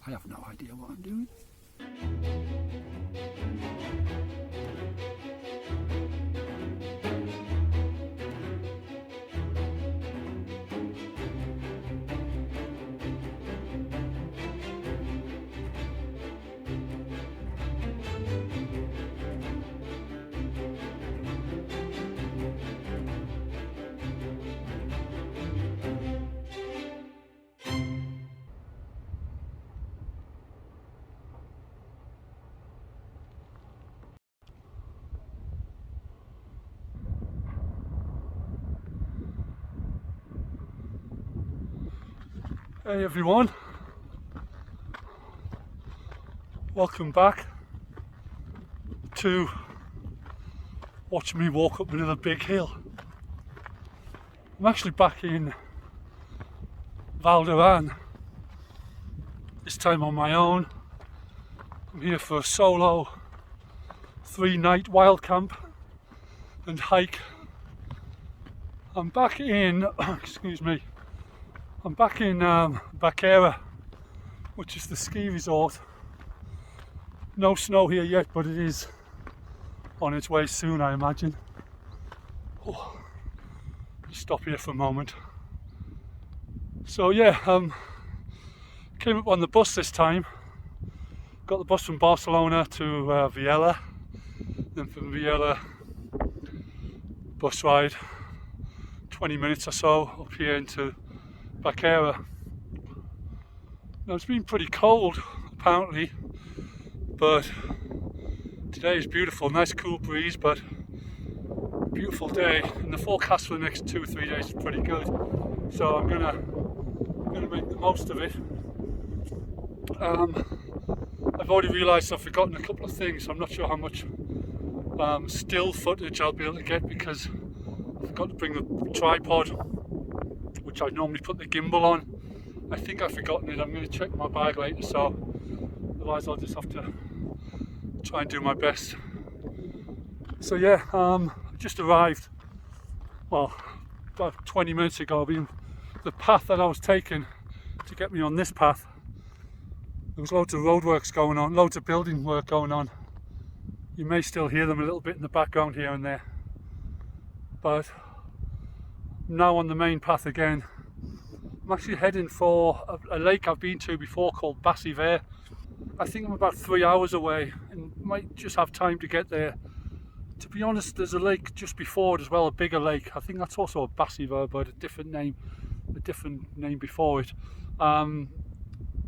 I have no idea what I'm doing. Hey everyone, welcome back to watching me walk up another big hill. I'm actually back in Val d'Aran, this time on my own. I'm here for a solo 3-night wild camp and hike. I'm back in, excuse me, I'm back in Baqueira, which is the ski resort. No snow here yet, but it is on its way soon, I imagine. Oh, stop here for a moment. So yeah, came up on the bus this time. Got the bus from Barcelona to Viella, then from Viella bus ride 20 minutes or so up here into Baqueira. Now it's been pretty cold apparently, but today is beautiful, nice cool breeze, but beautiful day, and the forecast for the next 2 or 3 days is pretty good, so I'm gonna make the most of it. I've already realised I've forgotten a couple of things, so I'm not sure how much still footage I'll be able to get, because I forgot to bring the tripod, which I normally put the gimbal on. I think I've forgotten it. I'm going to check my bag later, so otherwise I'll just have to try and do my best. So yeah, I just arrived, well, about 20 minutes ago. The path that I was taking to get me on this path, there was loads of roadworks going on, loads of building work going on. You may still hear them a little bit in the background here and there, but I'm now on the main path again. I'm actually heading for a lake I've been to before called Bassiver. I think I'm about 3 hours away and might just have time to get there. To be honest, there's a lake just before it as well, a bigger lake. I think that's also a Bassiver, but a different name before it.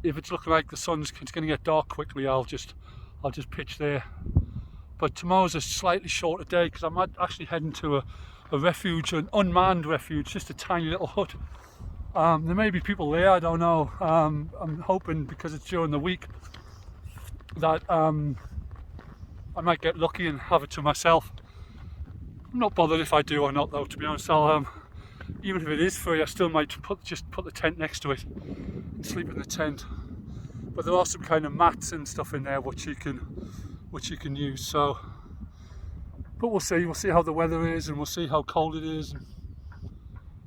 If it's looking like it's going to get dark quickly, I'll just pitch there. But tomorrow's a slightly shorter day because I'm actually heading to a refuge, an unmanned refuge, just a tiny little hut. There may be people there, I don't know. I'm hoping, because it's during the week, that I might get lucky and have it to myself. I'm not bothered if I do or not though, to be honest. Even if it is free, I still might just put the tent next to it and sleep in the tent. But there are some kind of mats and stuff in there which you can use. So, but we'll see how the weather is, and we'll see how cold it is.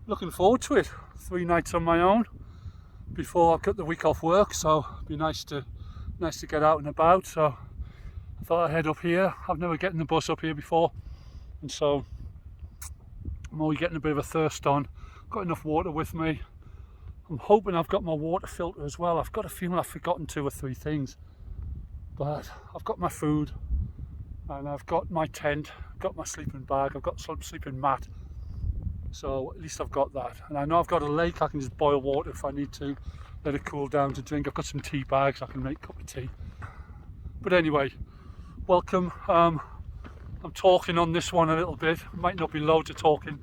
Looking forward to it. 3 nights on my own before I've got the week off work, so it'd be nice to get out and about. So I thought I'd head up here. I've never gotten the bus up here before, and so I'm already getting a bit of a thirst on. Got enough water with me. I'm hoping I've got my water filter as well. I've got a feeling I've forgotten 2 or 3 things, but I've got my food and I've got my tent, I've got my sleeping bag, I've got some sleeping mat. So at least I've got that, and I know I've got a lake. I can just boil water if I need to, let it cool down to drink. I've got some tea bags, I can make a cup of tea. But anyway, welcome. I'm talking on this one a little bit. Might not be loads of talking,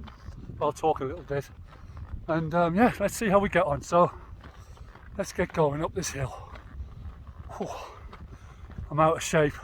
but I'll talk a little bit. And yeah, let's see how we get on. So let's get going up this hill. Whew. I'm out of shape.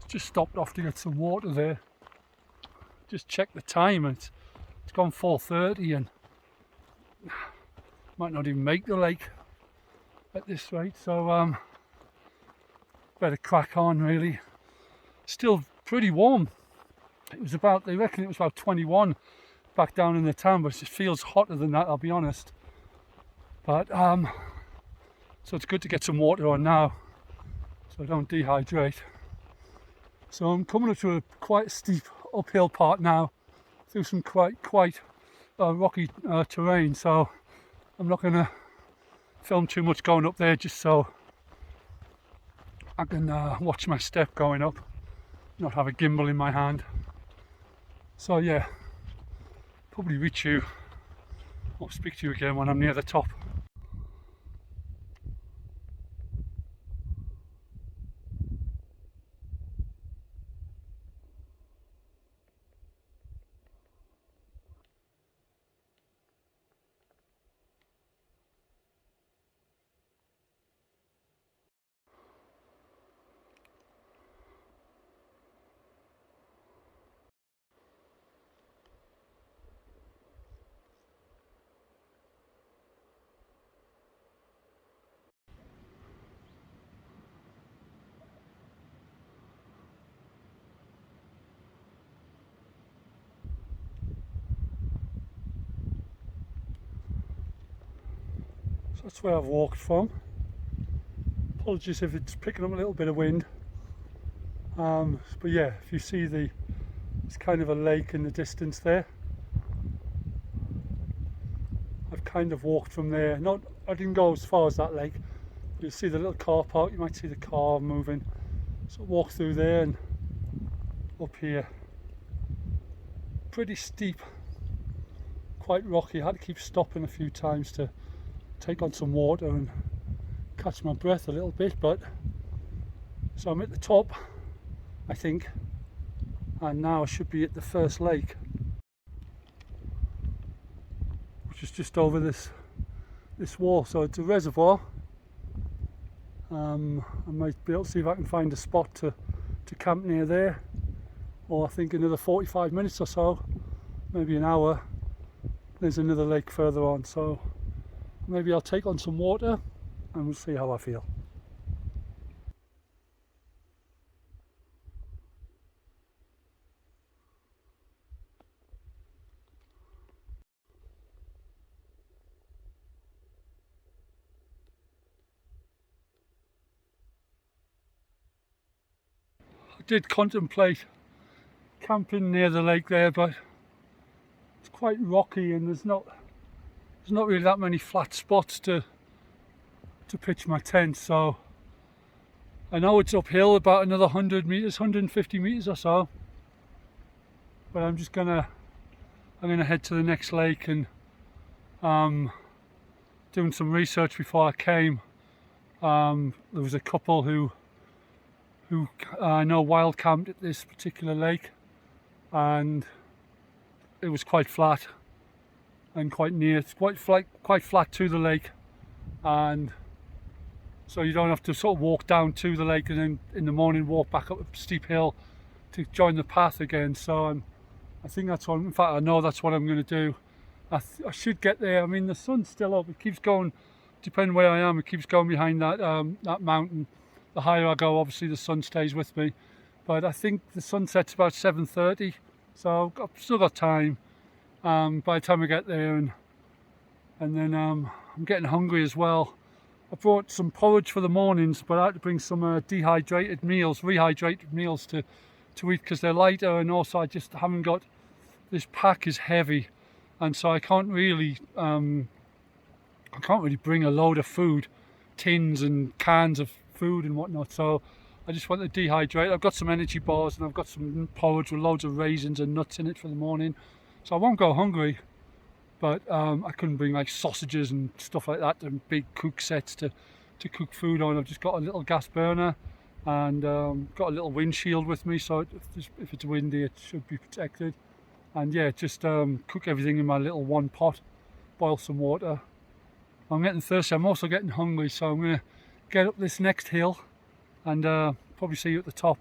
Just stopped off to get some water there. Just check the time, and it's gone 4:30 and might not even make the lake at this rate, so better crack on really. Still pretty warm. It was about, they reckon it was about 21 back down in the town, but it feels hotter than that, I'll be honest. But so it's good to get some water on now so I don't dehydrate. So I'm coming up to a quite steep uphill part now through some quite rocky terrain, so I'm not going to film too much going up there, just so I can watch my step going up, not have a gimbal in my hand. So yeah, probably reach you or speak to you again when I'm near the top. So that's where I've walked from. Apologies if it's picking up a little bit of wind. But yeah, if you see it's kind of a lake in the distance there. I've kind of walked from there. I didn't go as far as that lake. You'll see the little car park, you might see the car moving. So walk through there and up here. Pretty steep, quite rocky. I had to keep stopping a few times to take on some water and catch my breath a little bit, but so I'm at the top, I think, and now I should be at the first lake, which is just over this wall. So it's a reservoir. I might be able to see if I can find a spot to camp near there, or I think another 45 minutes or so, maybe an hour, there's another lake further on, so maybe I'll take on some water and we'll see how I feel. I did contemplate camping near the lake there, but it's quite rocky and there's not really that many flat spots to pitch my tent, so I know it's uphill about another 100 meters, 150 meters or so, but I'm gonna head to the next lake and doing some research before I came. There was a couple who I know wild camped at this particular lake, and it was quite flat and quite near. It's quite flat to the lake, and so you don't have to sort of walk down to the lake and then in the morning walk back up a steep hill to join the path again. So I think that's what, in fact I know that's what I'm going to do. I should get there. I mean, the sun's still up, it keeps going, depending where I am, it keeps going behind that mountain. The higher I go, obviously the sun stays with me, but I think the sun sets about 7:30, so I've still got time by the time I get there, and then I'm getting hungry as well. I brought some porridge for the mornings, but I had to bring some rehydrated meals to eat because they're lighter, and also I just haven't got, this pack is heavy, and so I can't really bring a load of food, tins and cans of food and whatnot, so I just want to dehydrate. I've got some energy bars and I've got some porridge with loads of raisins and nuts in it for the morning, so I won't go hungry. But I couldn't bring like sausages and stuff like that and big cook sets to cook food on. I've just got a little gas burner and got a little windshield with me, so if it's windy it should be protected. And yeah, just cook everything in my little one pot, boil some water. I'm getting thirsty, I'm also getting hungry, so I'm going to get up this next hill and probably see you at the top.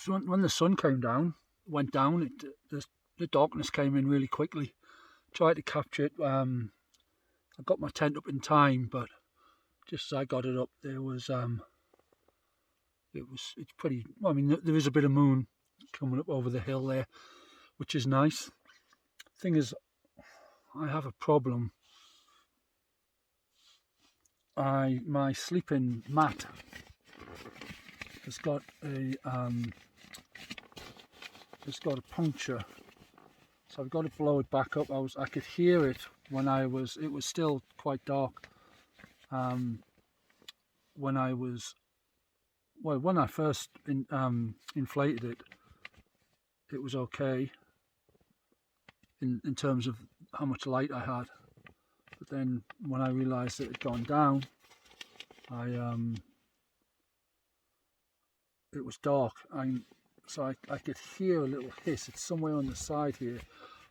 So when the sun came down, went down, the darkness came in really quickly. Tried to capture it. I got my tent up in time, but just as I got it up, it's pretty. I mean, there is a bit of moon coming up over the hill there, which is nice. Thing is, I have a problem. My sleeping mat has got a puncture, so I've got to blow it back up. I could hear it when it was still quite dark. When I first inflated it, it was okay in terms of how much light I had. But then when I realised it had gone down, it was dark. So I could hear a little hiss. It's somewhere on the side here.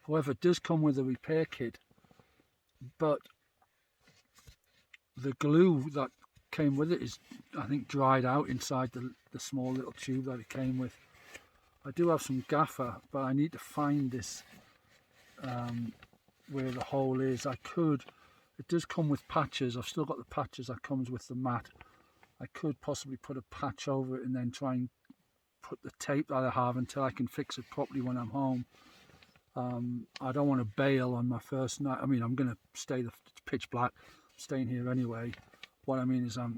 However, it does come with a repair kit, but the glue that came with it is, I think, dried out inside the small little tube that it came with. I do have some gaffer, but I need to find this where the hole is. It does come with patches. I've still got the patches that comes with the mat. I could possibly put a patch over it and then try and put the tape that I have until I can fix it properly when I'm home. I don't want to bail on my first night. I mean, I'm going to stay, it's pitch black, I'm staying here anyway. What I mean is I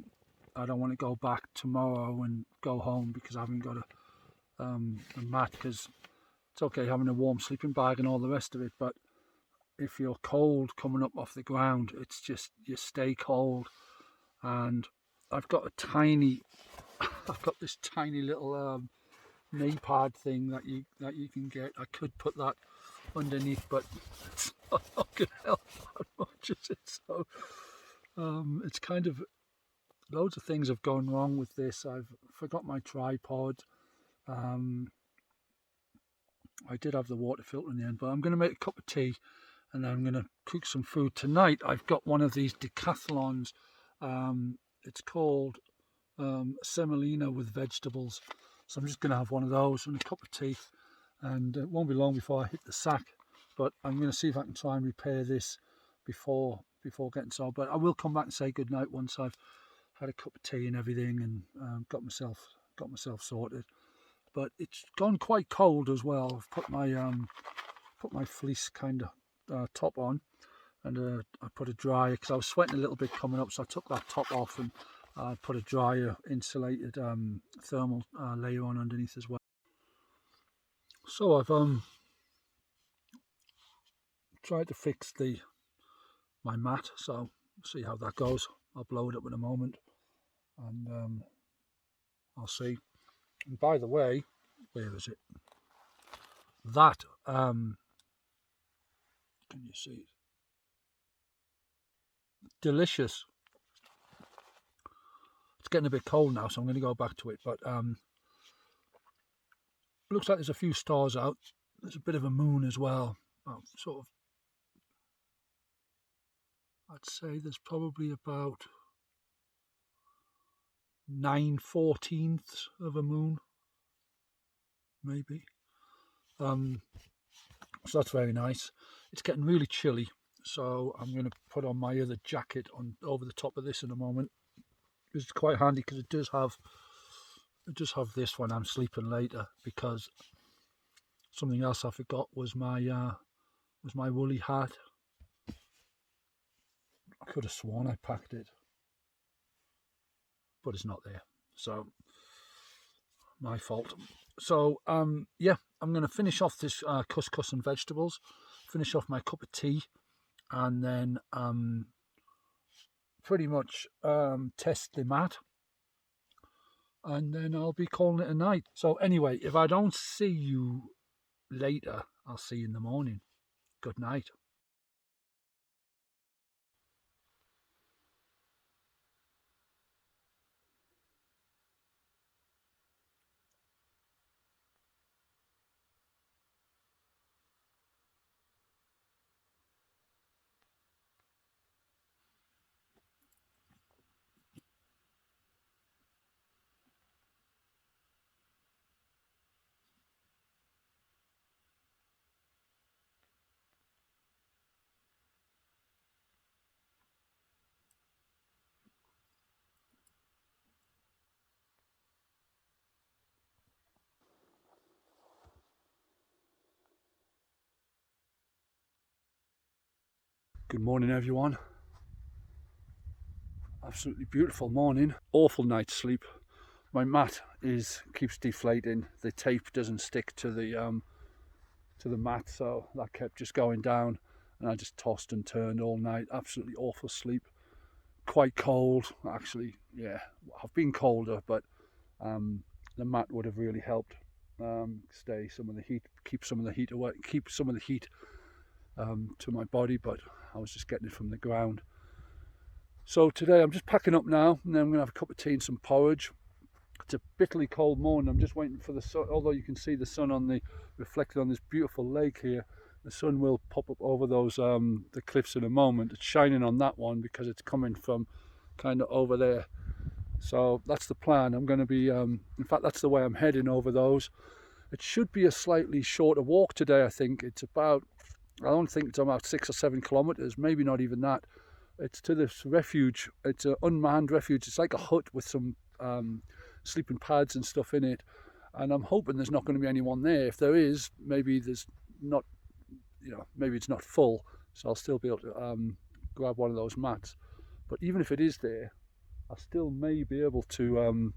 don't want to go back tomorrow and go home because I haven't got a mat, because it's okay having a warm sleeping bag and all the rest of it, but if you're cold coming up off the ground, it's just, you stay cold. And I've got this tiny little knee pad thing that you can get. I could put that underneath, but it's not going to help that much, is it? So it's kind of, loads of things have gone wrong with this. I've forgot my tripod. I did have the water filter in the end, but I'm going to make a cup of tea and then I'm going to cook some food tonight. I've got one of these decathlons. It's called semolina with vegetables. So I'm just going to have one of those and a cup of tea, and it won't be long before I hit the sack. But I'm going to see if I can try and repair this before getting started. But I will come back and say goodnight once I've had a cup of tea and everything, and got myself sorted. But it's gone quite cold as well. I've put my fleece kind of top on, and I put a dryer because I was sweating a little bit coming up, so I took that top off and put a drier insulated thermal layer on underneath as well. So I've tried to fix my mat, so see how that goes. I'll blow it up in a moment, and I'll see. And by the way, where is it? That can you see it? Delicious. It's getting a bit cold now, so I'm going to go back to it. But looks like there's a few stars out. There's a bit of a moon as well. Sort of, I'd say there's probably about 9/14 of a moon, maybe. So that's very nice. It's getting really chilly, so I'm going to put on my other jacket over the top of this in a moment. It's quite handy because it does have this when I'm sleeping later, because something else I forgot was my woolly hat. I could have sworn I packed it, but it's not there, so my fault. So yeah, I'm going to finish off this couscous and vegetables, finish off my cup of tea, and then pretty much test the mat, and then I'll be calling it a night. So anyway, if I don't see you later, I'll see you in the morning. Good night. Good morning everyone. Absolutely beautiful morning. Awful night's sleep. My mat keeps deflating. The tape doesn't stick to the mat, so that kept just going down and I just tossed and turned all night. Absolutely awful sleep. Quite cold actually. Yeah, I've been colder, but the mat would have really helped stay some of the heat, keep some of the heat away, keep some of the heat to my body, but I was just getting it from the ground. So today I'm just packing up now, and then I'm going to have a cup of tea and some porridge. It's a bitterly cold morning. I'm just waiting for the sun, although you can see the sun reflected on this beautiful lake here. The sun will pop up over those the cliffs in a moment. It's shining on that one because it's coming from kind of over there. So that's the plan. I'm going to be, in fact that's the way I'm heading over those. It should be a slightly shorter walk today. I think it's about, I don't think it's about 6 or 7 kilometers, maybe not even that. It's to this refuge. It's an unmanned refuge. It's like a hut with some sleeping pads and stuff in it, and I'm hoping there's not going to be anyone there. If there is, maybe there's not, maybe it's not full, so I'll still be able to grab one of those mats. But even if it is there, I still may be able to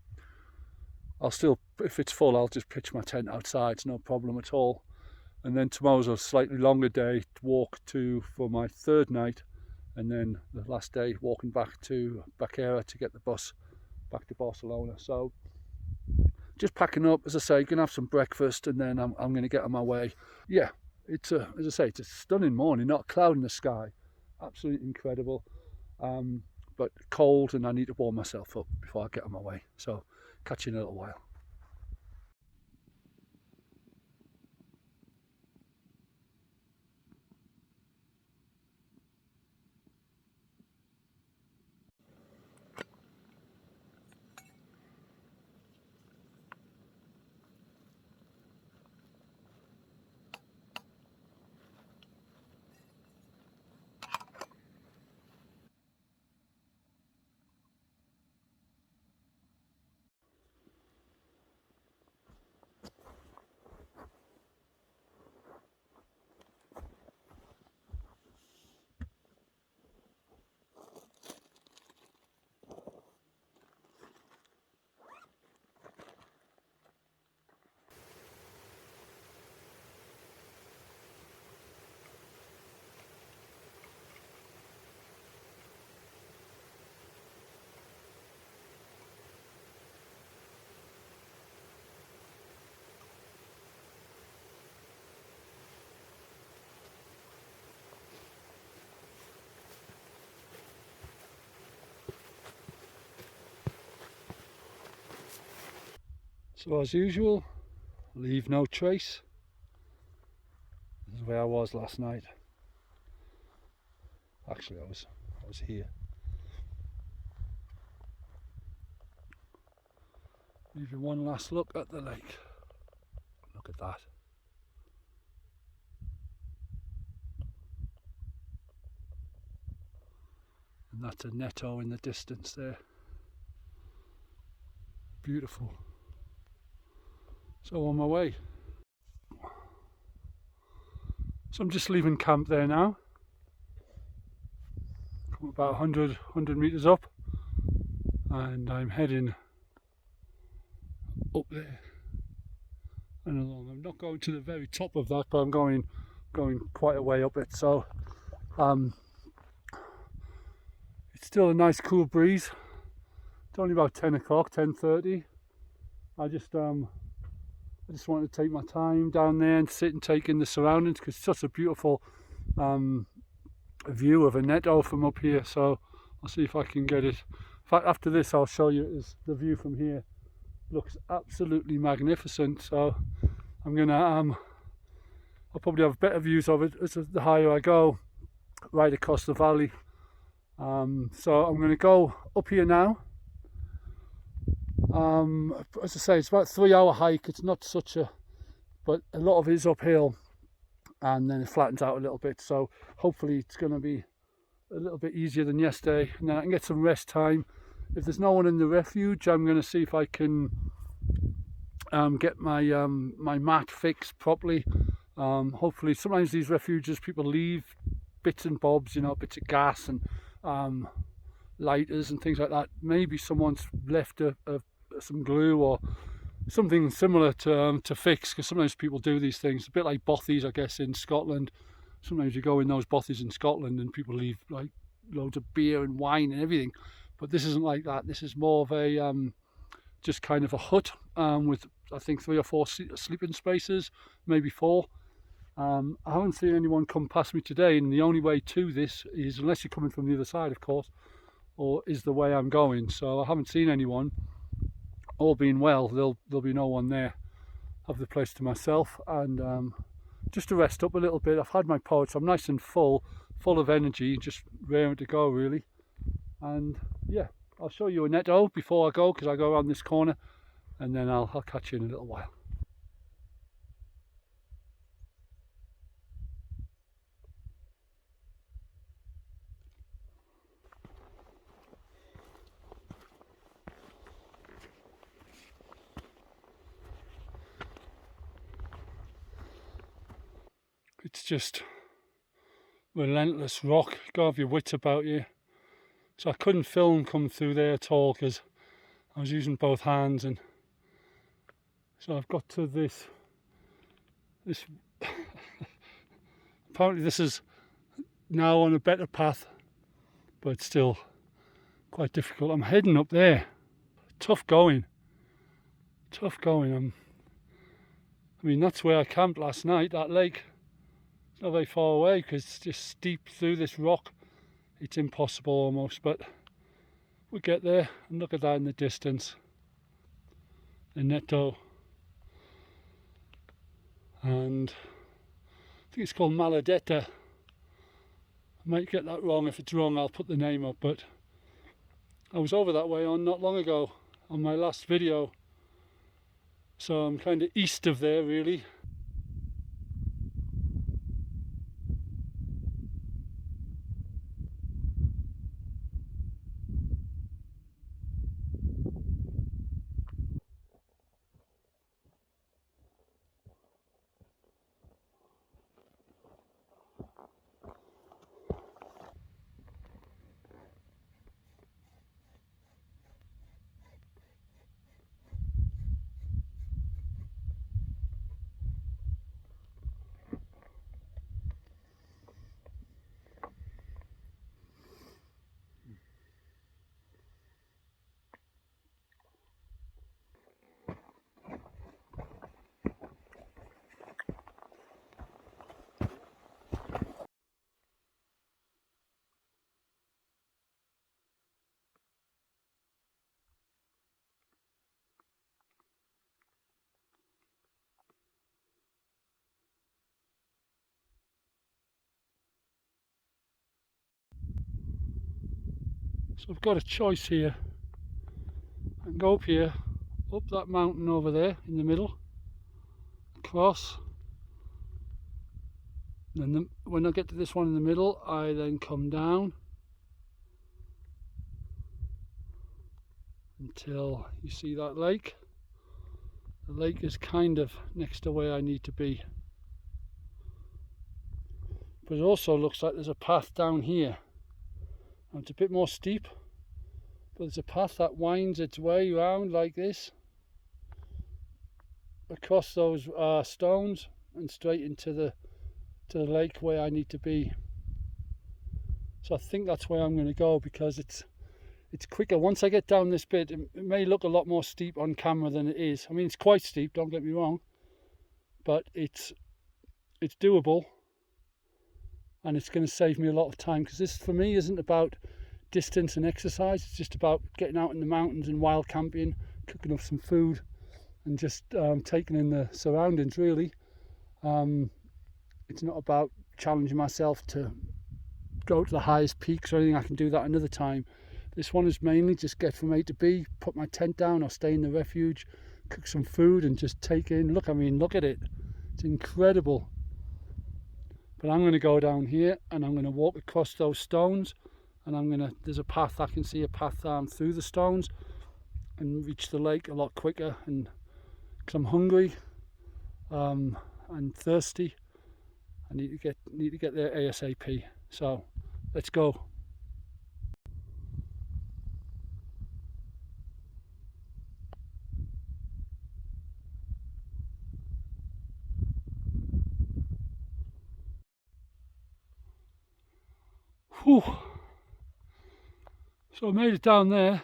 if it's full, I'll just pitch my tent outside. It's no problem at all. And then tomorrow's a slightly longer day to walk for my third night, and then the last day walking back to Baqueira to get the bus back to Barcelona. So just packing up, as I say, gonna have some breakfast, and then I'm gonna get on my way. Yeah, it's as I say, it's a stunning morning, not a cloud in the sky, absolutely incredible, but cold, and I need to warm myself up before I get on my way. So catch you in a little while. So as usual, leave no trace. This is where I was last night. Actually, I was here. Leaving one last look at the lake. Look at that. And that's Aneto in the distance there. Beautiful. So on my way. So I'm just leaving camp there now. I'm about 100 meters up, and I'm heading up there and along. I'm not going to the very top of that, but I'm going quite a way up it. So it's still a nice cool breeze. It's only about 10 o'clock, 10:30. I just wanted to take my time down there and sit and take in the surroundings, because it's such a beautiful view of Aneto from up here. So I'll see if I can get it. In fact, after this I'll show you the view from here. Looks absolutely magnificent. So I'm gonna I'll probably have better views of it as the higher I go, right across the valley. So I'm gonna go up here now. As I say, it's about a 3-hour hike. It's not but a lot of it is uphill, and then it flattens out a little bit. So hopefully it's going to be a little bit easier than yesterday, and then I can get some rest time. If there's no one in the refuge, I'm going to see if I can get my my mat fixed properly. Hopefully, sometimes these refuges people leave bits and bobs, you know, bits of gas and lighters and things like that. Maybe someone's left some glue or something similar to fix, because sometimes people do these things, a bit like bothies, I guess, in Scotland. Sometimes you go in those bothies in Scotland and people leave like loads of beer and wine and everything, but this isn't like that. This is more of a just kind of a hut with, I think, 3 or 4 sleeping spaces, maybe 4. I haven't seen anyone come past me today, and the only way to this is, unless you're coming from the other side, of course, or is the way I'm going. So I haven't seen anyone. All being well, there'll be no one there. I have the place to myself, and just to rest up a little bit. I've had my pod, so I'm nice and full of energy, just raring to go really. And yeah, I'll show you Aneto before I go, because I go around this corner, and then I'll catch you in a little while. It's just relentless rock. You gotta have your wits about you. So I couldn't film come through there at all because I was using both hands, and so I've got to this apparently this is now on a better path, but it's still quite difficult. I'm heading up there. Tough going. I mean, that's where I camped last night, that lake. It's not very far away because it's just steep through this rock. It's impossible almost, but we get there, and look at that in the distance. Aneto. And I think it's called Maladeta. I might get that wrong. If it's wrong, I'll put the name up, but I was over that way not long ago on my last video. So I'm kind of east of there really. So I've got a choice here. I can go up here, up that mountain over there in the middle, across, and then when I get to this one in the middle, I then come down until you see that lake. The lake is kind of next to where I need to be, but it also looks like there's a path down here. Now it's a bit more steep, but there's a path that winds its way around like this, across those stones and straight into the lake where I need to be. So I think that's where I'm going to go, because it's quicker. Once I get down this bit, it may look a lot more steep on camera than it is. I mean, it's quite steep, don't get me wrong, but it's doable, and it's going to save me a lot of time, because this for me isn't about distance and exercise. It's just about getting out in the mountains and wild camping, cooking up some food, and just taking in the surroundings really. It's not about challenging myself to go to the highest peaks or anything. I can do that another time. This one is mainly just get from A to B, put my tent down or stay in the refuge, cook some food and just take in. Look at it. It's incredible. But I'm going to go down here and I'm going to walk across those stones, and there's a path, I can see a path through the stones and reach the lake a lot quicker, and because I'm hungry and thirsty, I need to get there ASAP. So let's go. Whew. So I made it down there.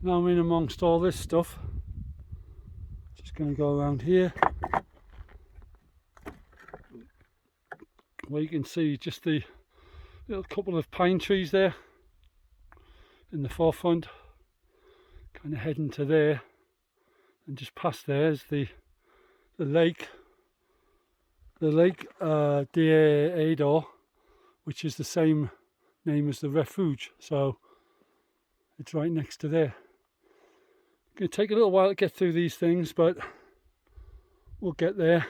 Now I'm in amongst all this stuff. Just going to go around here. Where you can see just the little couple of pine trees there in the forefront. Kind of heading to there. And just past there is the lake. The lake DJI, which is the same name as the refuge. So it's right next to there. It's going to take a little while to get through these things, but we'll get there.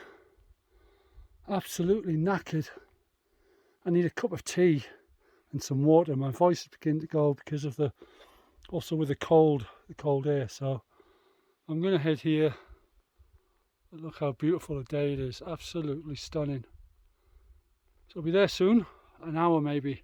Absolutely knackered. I need a cup of tea and some water. My voice is beginning to go because of also with the cold air. So I'm going to head here. Look how beautiful a day it is. Absolutely stunning. So I'll be there soon. An hour maybe.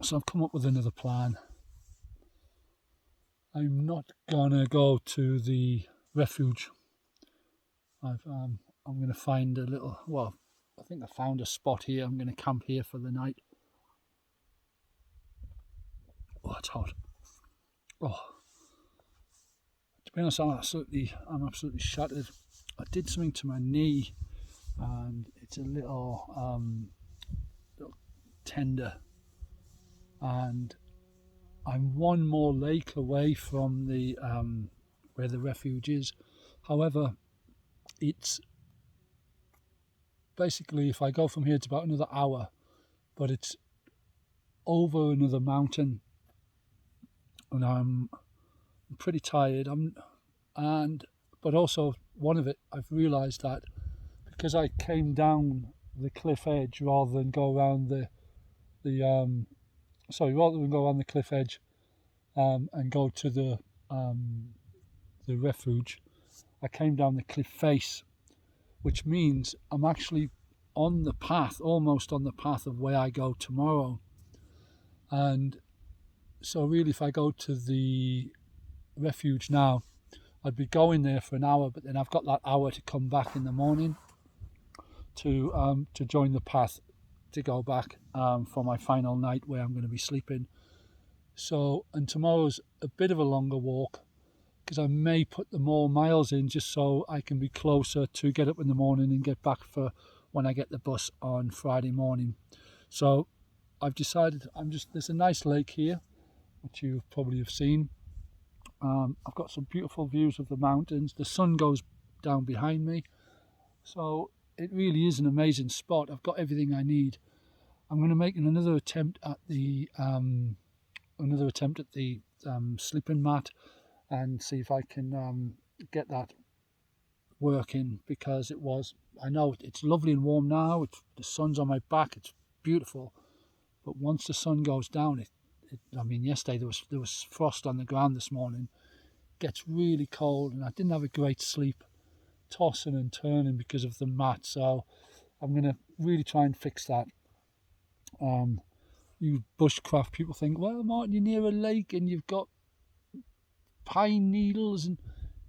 So I've come up with another plan. I'm not gonna go to the refuge. I'm gonna find a little, well, I think I found a spot here. I'm gonna camp here for the night. Oh, it's hot. Oh, to be honest, I'm absolutely shattered. I did something to my knee, and it's a little tender. And I'm one more lake away from the where the refuge is. However, it's basically, if I go from here, it's about another hour, but it's over another mountain, and I'm pretty tired. But also one of it, I've realised that because I came down the cliff edge rather than go around rather than go around the cliff edge and go to the refuge, I came down the cliff face, which means I'm actually on the path, almost on the path of where I go tomorrow. And so really, if I go to the refuge now, I'd be going there for an hour, but then I've got that hour to come back in the morning to join the path to go back for my final night where I'm going to be sleeping. So, and tomorrow's a bit of a longer walk because I may put the more miles in just so I can be closer to get up in the morning and get back for when I get the bus on Friday morning. So I've decided there's a nice lake here, which you probably have seen. I've got some beautiful views of the mountains. The sun goes down behind me. So it really is an amazing spot. I've got everything I need. I'm going to make another attempt at the sleeping mat and see if I can get that working, because I know it's lovely and warm now. The sun's on my back. It's beautiful. But once the sun goes down, yesterday there was frost on the ground this morning. It gets really cold, and I didn't have a great sleep, tossing and turning because of the mat. So I'm going to really try and fix that. You bushcraft people think, well, Martin, you're near a lake and you've got pine needles, and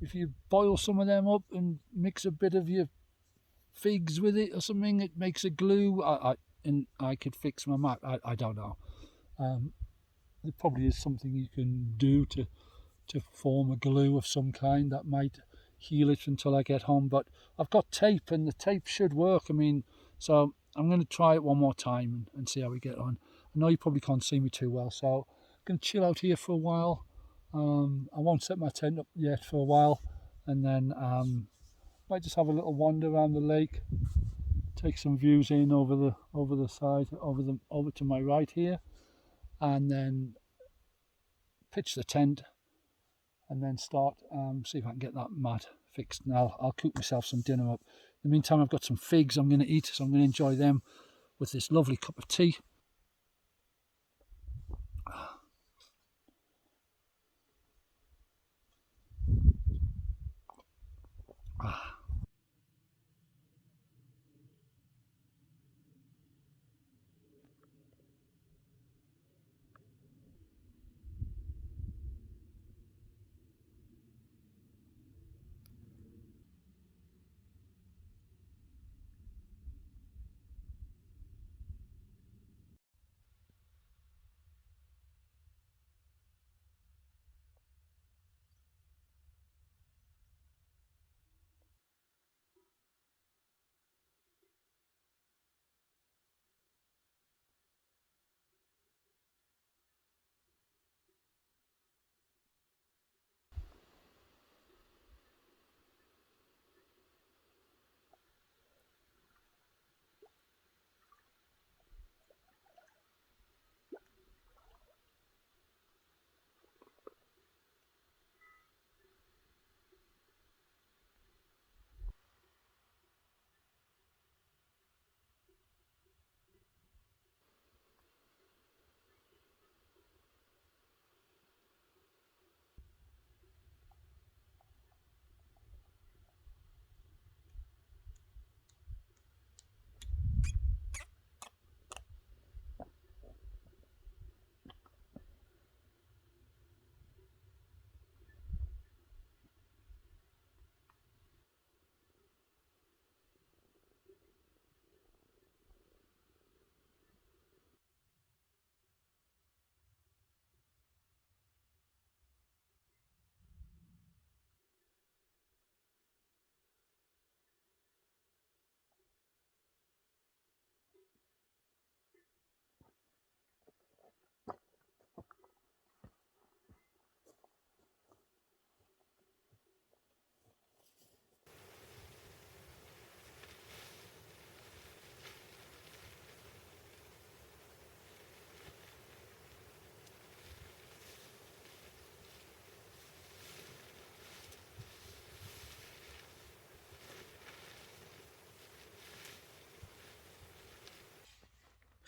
if you boil some of them up and mix a bit of your figs with it or something, it makes a glue. I could fix my mat. I don't know. There probably is something you can do to form a glue of some kind that might heal it until I get home, but I've got tape and the tape should work. I mean, so I'm going to try it one more time and see how we get on. I know you probably can't see me too well, so I'm going to chill out here for a while. I won't set my tent up yet for a while, and then might just have a little wander around the lake, take some views in over the side, over to my right here, and then pitch the tent, and then start see if I can get that mat fixed. Now I'll cook myself some dinner up. In the meantime, I've got some figs I'm going to eat, so I'm going to enjoy them with this lovely cup of tea.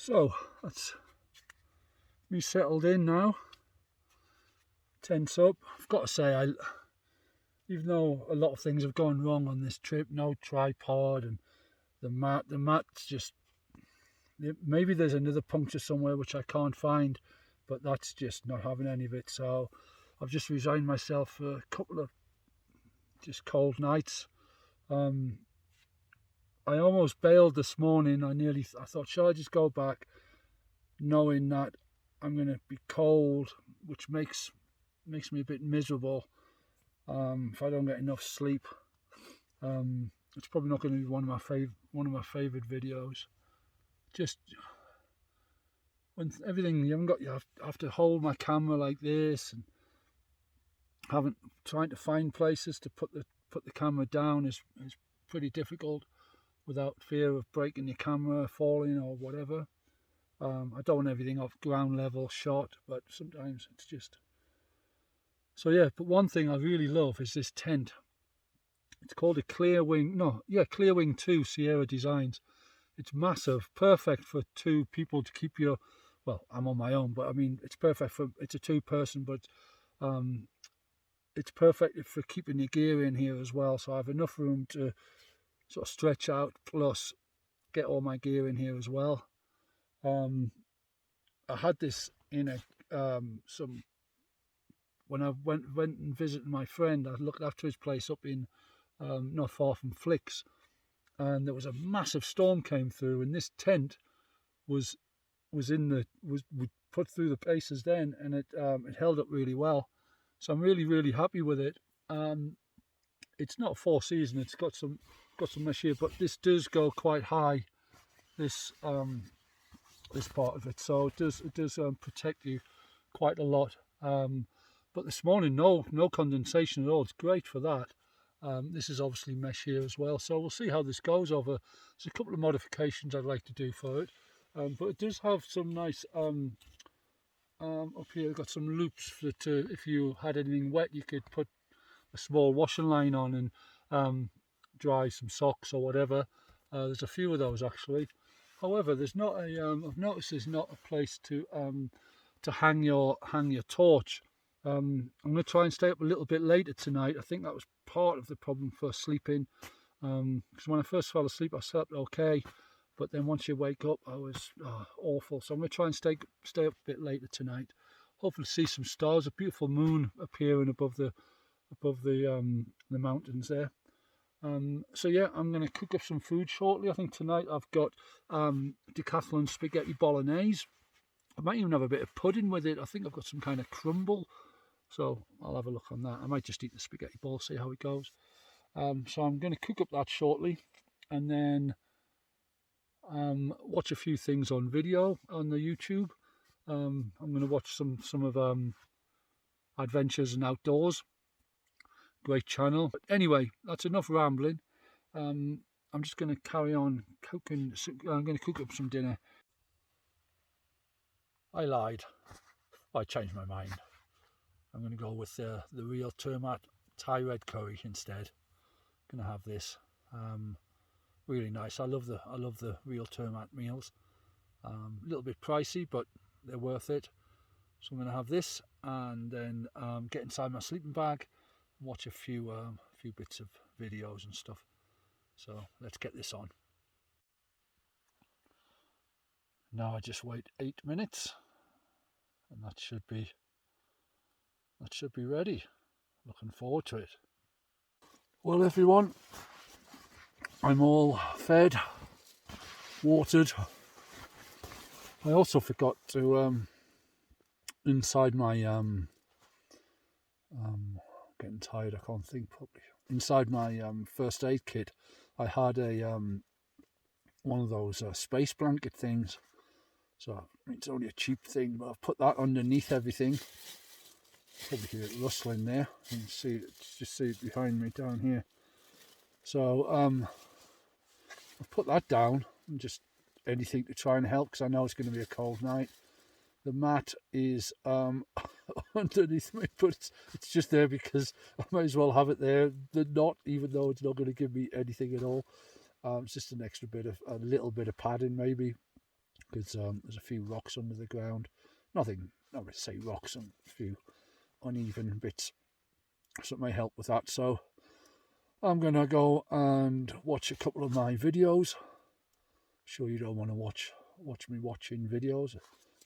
So that's me settled in now. Tent's up. I've got to say, even though a lot of things have gone wrong on this trip, no tripod and the mat's just, maybe there's another puncture somewhere which I can't find, but that's just not having any of it. So I've just resigned myself for a couple of just cold nights. I almost bailed this morning. I thought, shall I just go back, knowing that I'm going to be cold, which makes me a bit miserable if I don't get enough sleep. It's probably not going to be one of my favorite videos. Just when everything, you have to hold my camera like this, and trying to find places to put the camera down is pretty difficult without fear of breaking your camera, falling or whatever. I don't want everything off ground level shot, but sometimes it's just. So yeah, but one thing I really love is this tent. It's called a Clearwing 2 Sierra Designs. It's massive, perfect for two people to keep your, well, I'm on my own, but I mean, it's perfect it's a two-person, but it's perfect for keeping your gear in here as well. So I have enough room to sort of stretch out, plus get all my gear in here as well. I had this in when I went and visited my friend. I looked after his place up in not far from Flicks, and there was a massive storm came through, and this tent was put through the paces then, and it held up really well. So I'm really happy with it. It's not 4-season, it's got some mesh here, but this does go quite high, this part of it, so it does protect you quite a lot. But this morning, no condensation at all. It's great for that. This is obviously mesh here as well, so we'll see how this goes over. There's a couple of modifications I'd like to do for it, but it does have some nice up here. Got some loops that if you had anything wet, you could put a small washing line on and dry some socks or whatever. There's a few of those actually. However, there's not a I've noticed there's not a place to hang your torch. I'm going to try and stay up a little bit later tonight. I think that was part of the problem for sleeping, because when I first fell asleep I slept okay, but then once you wake up I was awful. So I'm going to try and stay up a bit later tonight. Hopefully see some stars, a beautiful moon appearing above the mountains there. So yeah, I'm going to cook up some food shortly. I think tonight I've got decathlon spaghetti bolognese. I might even have a bit of pudding with it. I think I've got some kind of crumble, so I'll have a look on that. I might just eat the spaghetti ball, see how it goes. So I'm going to cook up that shortly, and then watch a few things on video on the YouTube. I'm going to watch some of Adventures and Outdoors. Great channel. But anyway, that's enough rambling. I'm just going to carry on cooking. I'm going to cook up some dinner. I lied. I changed my mind. I'm going to go with the real Termat Thai red curry instead. Going to have this. Really nice. I love the real Termat meals. A little bit pricey, but they're worth it. So I'm going to have this, and then get inside my sleeping bag, watch a few bits of videos and stuff. So let's get this on. Now I just wait 8 minutes, and that should be ready. Looking forward to it. Well everyone, I'm all fed, watered. I also forgot to inside my getting tired, I can't think properly. Inside my first aid kit, I had a one of those space blanket things. So it's only a cheap thing, but I've put that underneath everything. Probably hear it rustling there. You can see it, just see it behind me down here. So I've put that down, and just anything to try and help, because I know it's going to be a cold night. The mat is underneath me, but it's just there because I might as well have it there. Even though it's not going to give me anything at all. It's just an extra bit of, a little bit of padding maybe, because there's a few rocks under the ground. Nothing, not to say rocks, and a few uneven bits, so it may help with that. So I'm going to go and watch a couple of my videos. Sure you don't want to watch me watching videos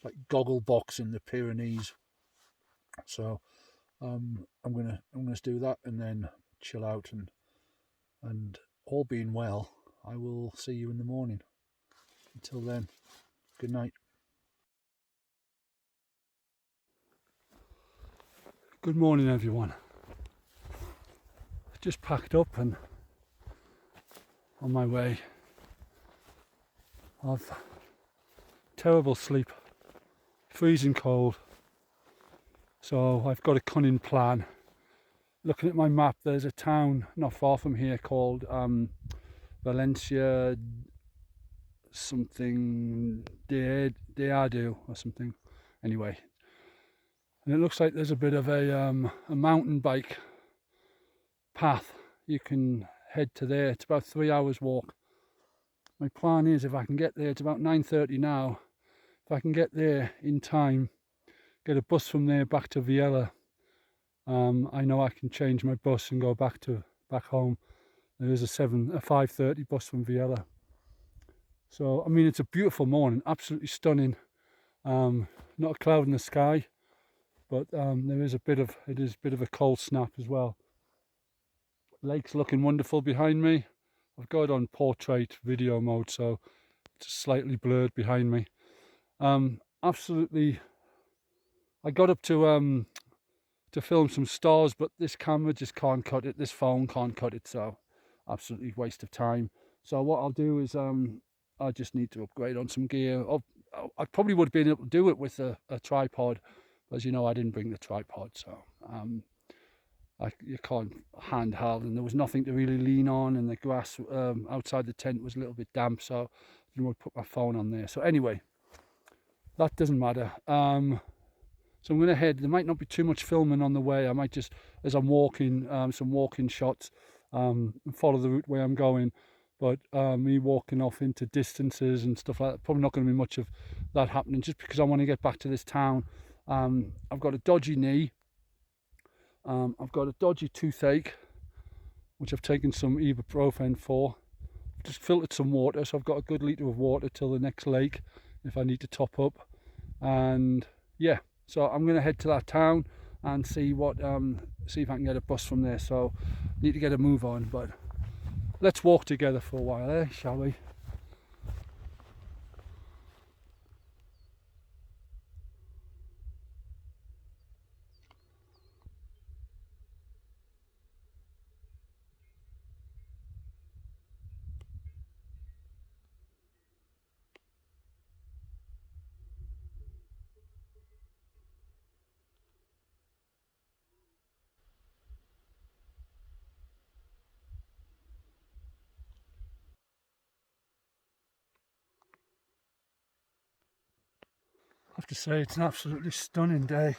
like Gogglebox in the Pyrenees. So I'm gonna do that, and then chill out, and all being well, I will see you in the morning. Until then, good night. Good morning everyone. Just packed up and on my way. I've terrible sleep, freezing cold, so I've got a cunning plan. Looking at my map, there's a town not far from here called Valencia something Deadu or something. Anyway, and it looks like there's a bit of a mountain bike path. You can head to there. It's about 3 hours walk. My plan is, if I can get there, it's about 9:30 now. If I can get there in time, get a bus from there back to Viella, I know I can change my bus and go back home. There is a 5:30 bus from Viella. So I mean, it's a beautiful morning, absolutely stunning. Not a cloud in the sky, but it is a bit of a cold snap as well. Lake's looking wonderful behind me. I've got it on portrait video mode, so it's slightly blurred behind me. Absolutely I got up to film some stars, but this camera just can't cut it. This phone can't cut it, so absolutely waste of time. So what I'll do is I just need to upgrade on some gear. I probably would have been able to do it with a tripod, as you know, I didn't bring the tripod, so you can't handheld, and there was nothing to really lean on, and the grass outside the tent was a little bit damp, so I didn't want to put my phone on there. So anyway, that doesn't matter. So I'm going to head. There might not be too much filming on the way. I might just, as I'm walking, some walking shots, follow the route where I'm going. But me walking off into distances and stuff like that, probably not going to be much of that happening, just because I want to get back to this town. I've got a dodgy knee. I've got a dodgy toothache, which I've taken some ibuprofen for. I've just filtered some water, so I've got a good litre of water till the next lake if I need to top up. And yeah. So I'm going to head to that town and see if I can get a bus from there. So need to get a move on, but let's walk together for a while, shall we? I have to say it's an absolutely stunning day.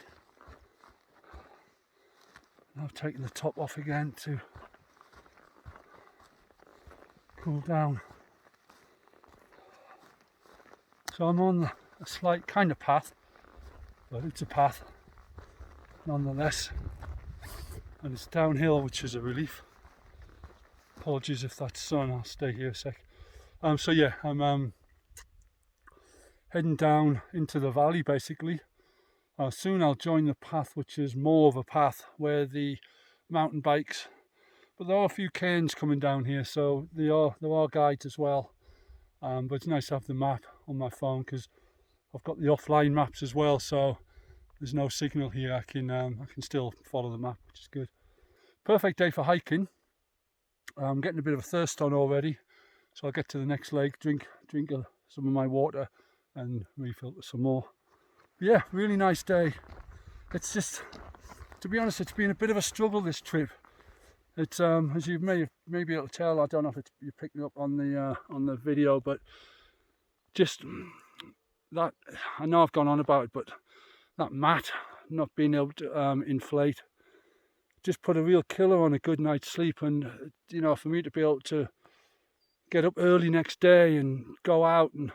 I've taken the top off again to cool down. So I'm on a slight kind of path, but it's a path nonetheless, and it's downhill, which is a relief. Apologies if that's sun, I'll stay here a sec. So yeah, I'm heading down into the valley basically. Soon I'll join the path, which is more of a path where the mountain bikes, but there are a few cairns coming down here, so there are guides as well. But it's nice to have the map on my phone because I've got the offline maps as well, so there's no signal here. I can still follow the map, which is good. Perfect day for hiking. I'm getting a bit of a thirst on already, so I'll get to the next lake, drink some of my water and refill some more. But yeah, really nice day. It's just, to be honest, it's been a bit of a struggle this trip. It's as you may be able to tell, I don't know if you're picking up on the video, but just that, I know I've gone on about it, but that mat not being able to inflate just put a real killer on a good night's sleep. And you know, for me to be able to get up early next day and go out and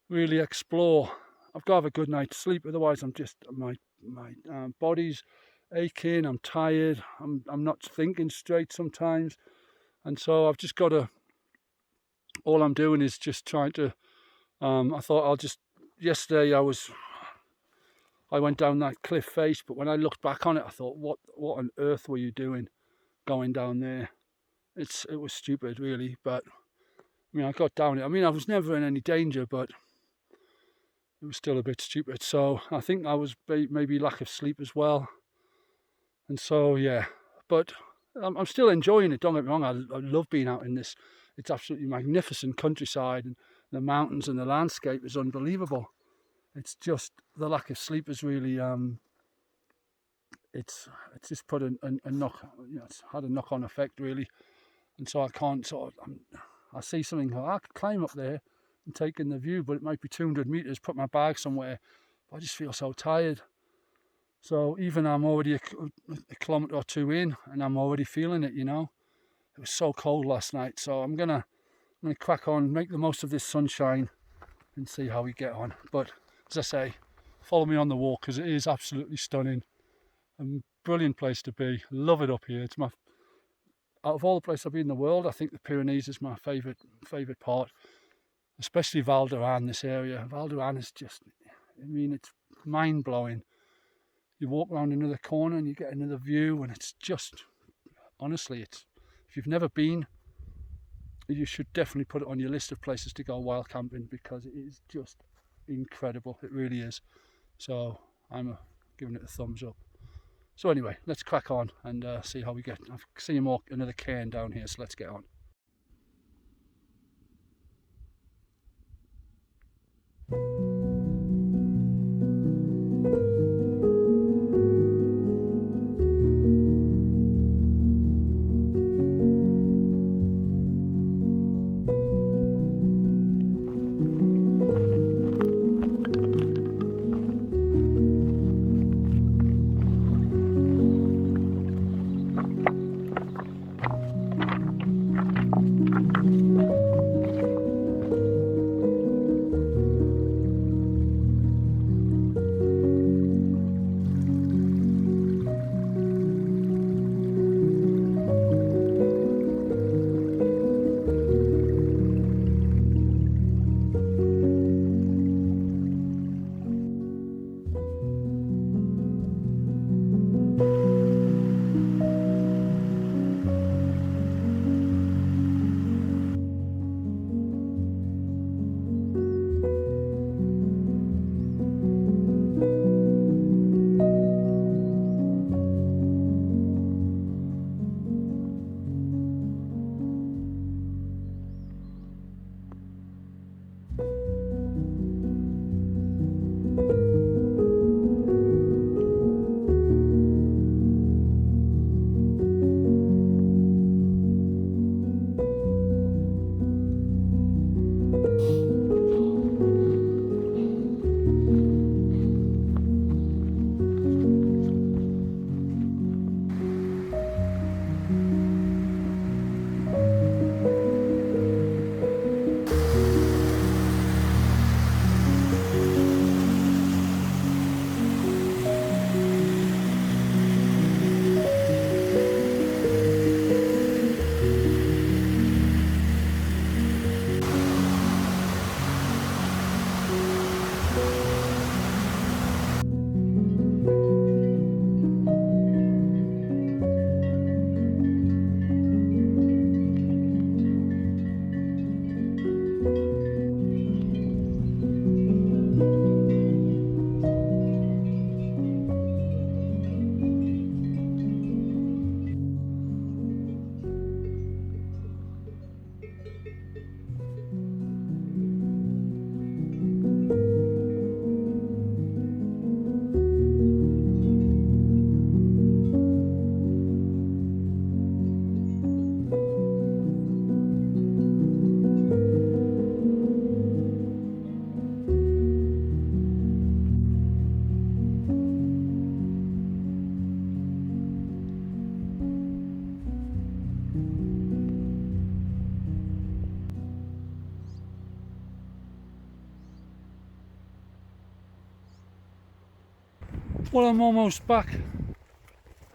really explore, I've got to have a good night's sleep, otherwise I'm just, my body's aching, I'm tired, I'm not thinking straight sometimes, and so I've just got to, all I'm doing is just trying to, I thought I'll just, yesterday I went down that cliff face, but when I looked back on it, I thought, what on earth were you doing going down there? It was stupid really, but I mean, I got down it. I mean, I was never in any danger, but it was still a bit stupid. So I think I was maybe lack of sleep as well. And so, yeah, but I'm still enjoying it. Don't get me wrong, I love being out in this. It's absolutely magnificent countryside, and the mountains and the landscape is unbelievable. It's just the lack of sleep is really, it's just put a knock, you know, it's had a knock-on effect really. And so I can't I see something, I could climb up there and take in the view, but it might be 200 meters, put my bag somewhere, but I just feel so tired. So even I'm already a kilometre or two in, and I'm already feeling it, you know. It was so cold last night, so I'm gonna crack on, make the most of this sunshine and see how we get on. But as I say, follow me on the walk because it is absolutely stunning. A brilliant place to be. Love it up here. It's my, out of all the places I've been in the world, I think the Pyrenees is my favourite part, especially Val d'Aran, this area. Val d'Aran is just, I mean, it's mind-blowing. You walk around another corner and you get another view, and it's just, honestly, it's, if you've never been, you should definitely put it on your list of places to go wild camping, because it is just incredible. It really is. So I'm giving it a thumbs up. So anyway, let's crack on and see how we get. I've seen another cairn down here, so let's get on. Well, I'm almost back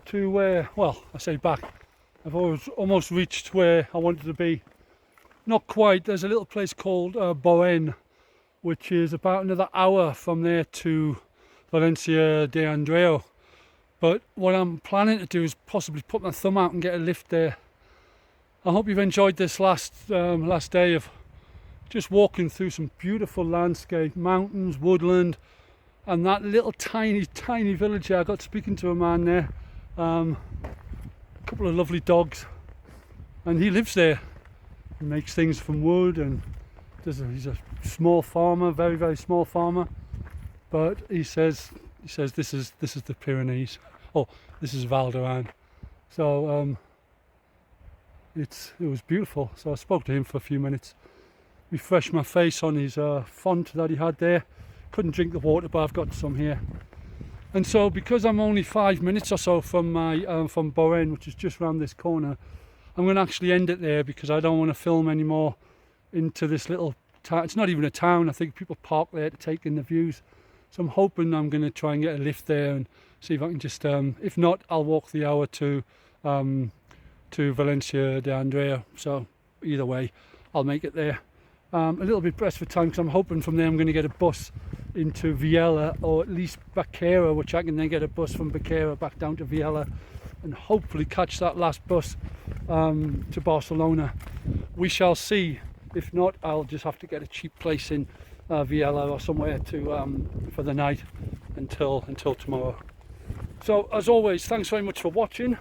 to where, well, I say back, I've almost reached where I wanted to be. Not quite. There's a little place called Boen, which is about another hour from there to Valencia de Andreu. But what I'm planning to do is possibly put my thumb out and get a lift there. I hope you've enjoyed this last day of just walking through some beautiful landscape, mountains, woodland, and that little tiny village here. I got speaking to a man there, a couple of lovely dogs, and he lives there. He makes things from wood, and he's a small farmer, very small farmer. But he says this is the Pyrenees. Oh, this is Val d'Aran. So it was beautiful. So I spoke to him for a few minutes, refreshed my face on his font that he had there. Couldn't drink the water, but I've got some here. And so, because I'm only 5 minutes or so from my from Boen, which is just around this corner, I'm going to actually end it there because I don't want to film anymore into this little town. It's not even a town. I think people park there to take in the views. So I'm hoping I'm going to try and get a lift there and see if I can just, if not, I'll walk the hour to Valencia de Andreu. So either way, I'll make it there. A little bit pressed for time because I'm hoping from there I'm going to get a bus into Viella, or at least Baquera, which I can then get a bus from Baquera back down to Viella and hopefully catch that last bus to Barcelona. We shall see. If not, I'll just have to get a cheap place in Viella or somewhere to for the night. until tomorrow. So as always, thanks very much for watching.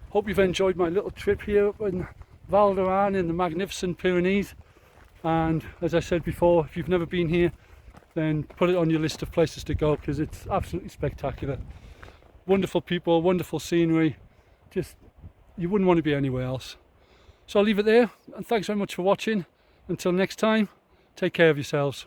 Hope you've enjoyed my little trip here up in Val d'Aran in the magnificent Pyrenees. And as I said before, if you've never been here, then put it on your list of places to go, because it's absolutely spectacular. Wonderful people, wonderful scenery, just you wouldn't want to be anywhere else. So I'll leave it there, and thanks very much for watching. Until next time, take care of yourselves.